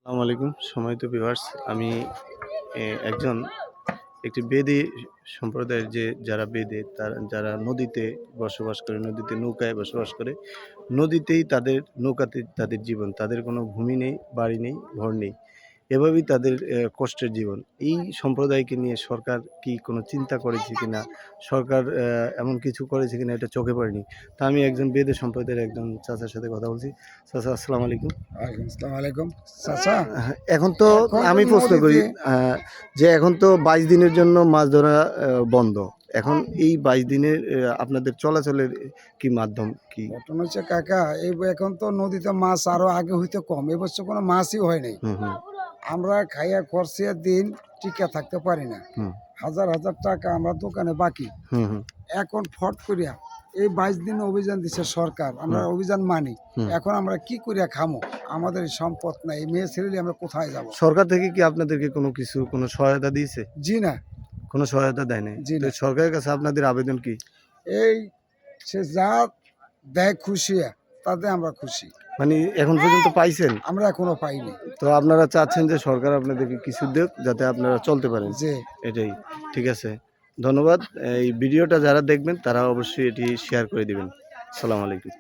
আসসালামু আলাইকুম সম্মানিত ভিউয়ার্স। আমি একজন একটি বেদে সম্প্রদায়ের যারা বেদে যারা নদীতে বসবাস করে, নদীতে নৌকায় বসবাস করে, নদীতেই তাদের নৌকাতে তাদের জীবন, তাদের কোনো ভূমি নেই, বাড়ি নেই, ঘর নেই, এভাবেই তাদের কষ্টের জীবন। এই সম্প্রদায়কে নিয়ে সরকার কি কোনো চিন্তা করেছে কিনা, সরকার এমন কিছু করেছে কিনা এটা চোখে পড়েনি। তা আমি একজন বেদে সম্প্রদায়ের একজন চাচার সাথে কথা বলছি। চাচা আসসালামু আলাইকুম। আসসালামু আলাইকুম চাচা। এখন তো আমি প্রশ্ন করি যে এখন তো 22 দিনের জন্য মাছ ধরা বন্ধ। এখন এই 22 দিনের আপনাদের চলাচলের কি মাধ্যম কি? ঘটনা হচ্ছে কাকা, এখন তো নদীতে মাছ আরো আগে হইতে কম, এবছর কোনো মাছই হয় নাই। হুম হুম আমরা খাইয়া খরচের দিন টিকা থাকতে পারি না, হুম হাজার হাজার টাকা আমরা দোকানে বাকি। হুম হুম এখন ফট করিয়া এই 22 দিন অভিযান দিচ্ছে সরকার, আমরা অভিযান মানি। এখন আমরা কি করিয়া খামো? আমাদের সম্পদ নাই, মেয়ে ছেলে আমরা কোথায় যাব? সরকার থেকে কি আপনাদেরকে কোনো সহায়তা দিয়েছে? জি না। কোনো সহায়তা দেয় নাই? জি তো না। সরকারের কাছে আপনাদের আবেদন কি? এই সে যা দেয় খুশি, তাতে আমরা খুশি। মানে এখন পর্যন্ত পাইছেন? আমরা এখনো পাইনি। তো আপনারা চাচ্ছেন যে সরকার আপনাদেরকে কিছু দেক যাতে আপনারা চলতে পারেন। যে এটাই। ঠিক আছে। ধন্যবাদ। এই ভিডিওটা যারা দেখবেন তারা অবশ্যই এটি শেয়ার করে দিবেন। আসসালামু আলাইকুম।